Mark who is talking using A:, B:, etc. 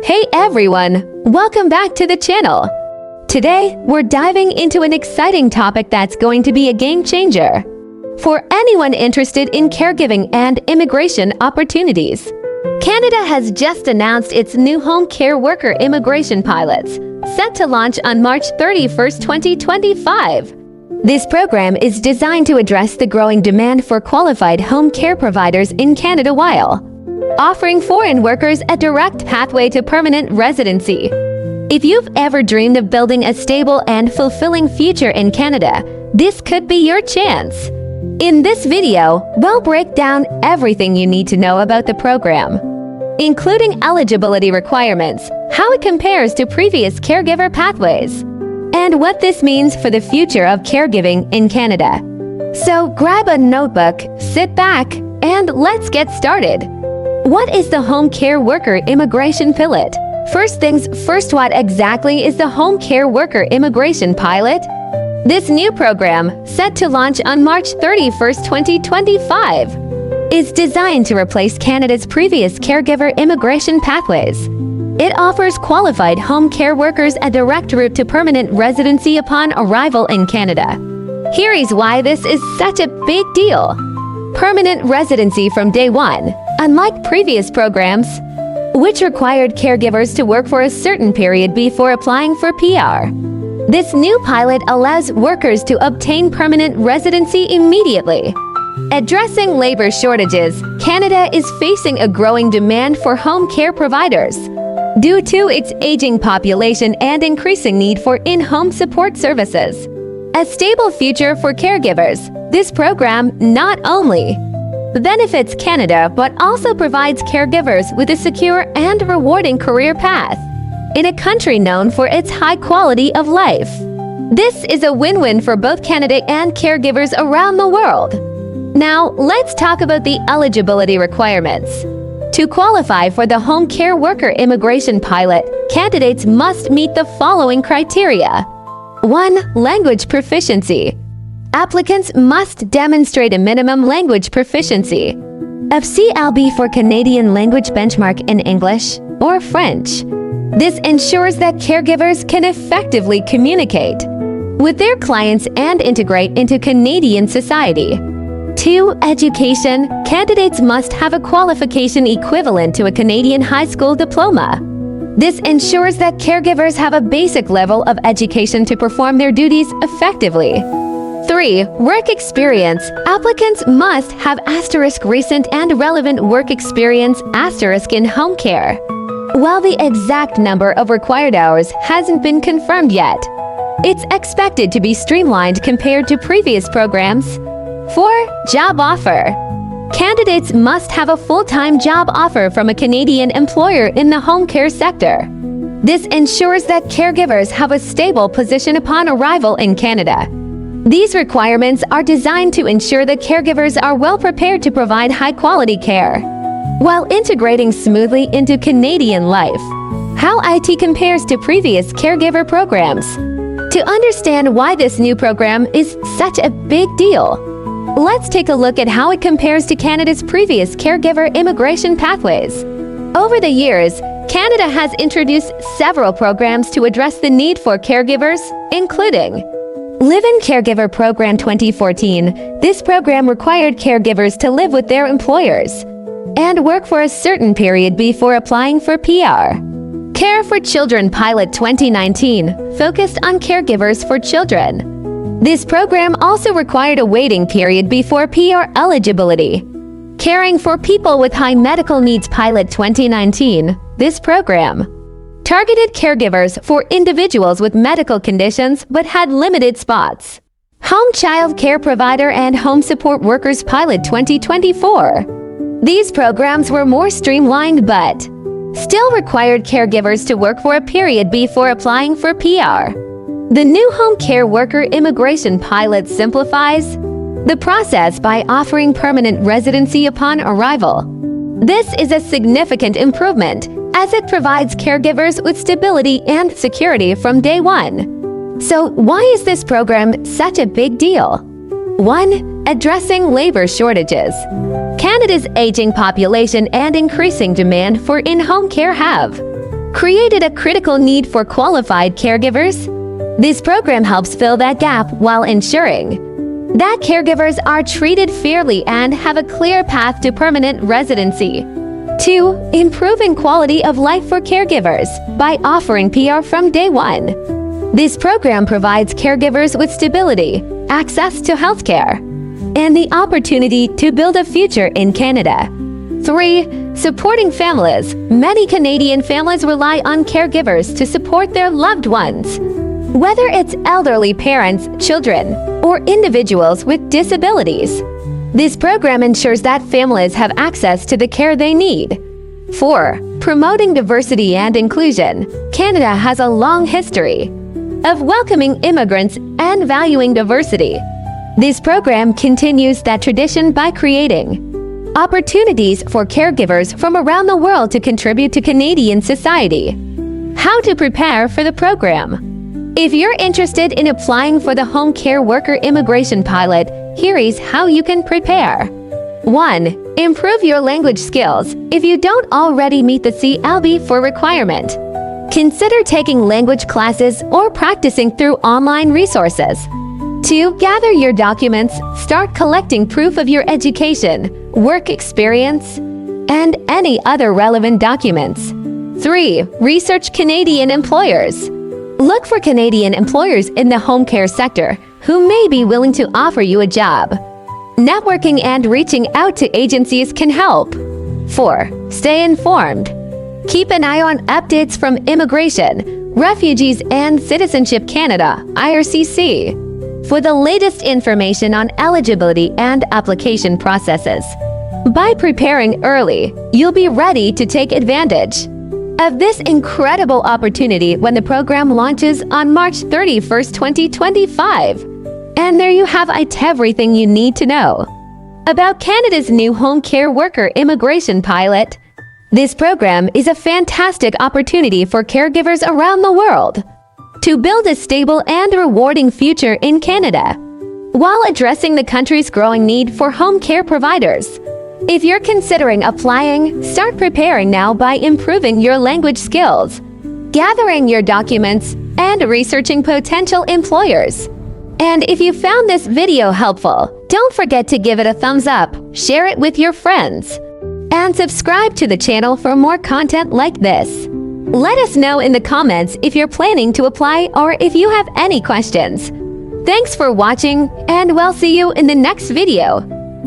A: Hey everyone! Welcome back to the channel. Today, we're diving into an exciting topic that's going to be a game changer for anyone interested in caregiving and immigration opportunities. Canada has just announced its new home care worker immigration pilots, set to launch on March 31st, 2025. This program is designed to address the growing demand for qualified home care providers in Canada while offering foreign workers a direct pathway to permanent residency. If you've ever dreamed of building a stable and fulfilling future in Canada, this could be your chance. In this video, we'll break down everything you need to know about the program, including eligibility requirements, how it compares to previous caregiver pathways, and what this means for the future of caregiving in Canada. So grab a notebook, sit back, and let's get started. What is the Home Care Worker Immigration Pilot? First things first, what exactly is the Home Care Worker Immigration Pilot? This new program, set to launch on March 31st, 2025, is designed to replace Canada's previous caregiver immigration pathways. It offers qualified home care workers a direct route to permanent residency upon arrival in Canada. Here is why this is such a big deal. Permanent residency from day one. Unlike previous programs, which required caregivers to work for a certain period before applying for PR, this new pilot allows workers to obtain permanent residency immediately. Addressing labor shortages, Canada is facing a growing demand for home care providers due to its aging population and increasing need for in-home support services. A stable future for caregivers, this program not only benefits Canada but also provides caregivers with a secure and rewarding career path in a country known for its high quality of life. This is a win-win for both Canada and caregivers around the world. Now, let's talk about the eligibility requirements. To qualify for the Home Care Worker Immigration Pilot, candidates must meet the following criteria. 1. Language proficiency. Applicants must demonstrate a minimum language proficiency of CLB for Canadian language benchmark in English or French. This ensures that caregivers can effectively communicate with their clients and integrate into Canadian society. 2. Education. Candidates must have a qualification equivalent to a Canadian high school diploma. This ensures that caregivers have a basic level of education to perform their duties effectively. 3. Work experience. Applicants must have recent and relevant work experience in home care. While the exact number of required hours hasn't been confirmed yet, it's expected to be streamlined compared to previous programs. 4. Job offer. Candidates must have a full-time job offer from a Canadian employer in the home care sector. This ensures that caregivers have a stable position upon arrival in Canada. These requirements are designed to ensure that caregivers are well prepared to provide high-quality care while integrating smoothly into Canadian life. How IT compares to previous caregiver programs. To understand why this new program is such a big deal, let's take a look at how it compares to Canada's previous caregiver immigration pathways. Over the years, Canada has introduced several programs to address the need for caregivers, including Live-in Caregiver Program 2014. This program required caregivers to live with their employers and work for a certain period before applying for PR. Care for Children Pilot 2019 focused on caregivers for children. This program also required a waiting period before PR eligibility. Caring for People with High Medical Needs Pilot 2019. This program targeted caregivers for individuals with medical conditions but had limited spots. Home Child Care Provider and Home Support Workers Pilot 2024. These programs were more streamlined but still required caregivers to work for a period before applying for PR. The new Home Care Worker Immigration Pilot simplifies the process by offering permanent residency upon arrival. This is a significant improvement as it provides caregivers with stability and security from day one. So why is this program such a big deal? 1. Addressing labor shortages. Canada's aging population and increasing demand for in-home care have created a critical need for qualified caregivers. This program helps fill that gap while ensuring that caregivers are treated fairly and have a clear path to permanent residency. 2. Improving quality of life for caregivers by offering PR from day one. This program provides caregivers with stability, access to healthcare, and the opportunity to build a future in Canada. 3. Supporting families. Many Canadian families rely on caregivers to support their loved ones, whether it's elderly parents, children, or individuals with disabilities. This program ensures that families have access to the care they need. 4. Promoting diversity and inclusion. Canada has a long history of welcoming immigrants and valuing diversity. This program continues that tradition by creating opportunities for caregivers from around the world to contribute to Canadian society. How to prepare for the program. If you're interested in applying for the Home Care Worker Immigration Pilot, here is how you can prepare. 1. Improve your language skills. If you don't already meet the CLB4 requirement, consider taking language classes or practicing through online resources. 2. Gather your documents. Start collecting proof of your education, work experience, and any other relevant documents. 3. Research Canadian employers. Look for Canadian employers in the home care sector who may be willing to offer you a job. Networking and reaching out to agencies can help. 4. Stay informed. Keep an eye on updates from Immigration, Refugees and Citizenship Canada, IRCC, for the latest information on eligibility and application processes. By preparing early, you'll be ready to take advantage of this incredible opportunity when the program launches on March 31st, 2025. And there you have it, everything you need to know about Canada's new Home Care Worker Immigration Pilot. This program is a fantastic opportunity for caregivers around the world to build a stable and rewarding future in Canada, while addressing the country's growing need for home care providers. If you're considering applying, start preparing now by improving your language skills, gathering your documents, and researching potential employers. And if you found this video helpful, don't forget to give it a thumbs up, share it with your friends, and subscribe to the channel for more content like this. Let us know in the comments if you're planning to apply or if you have any questions. Thanks for watching, and we'll see you in the next video.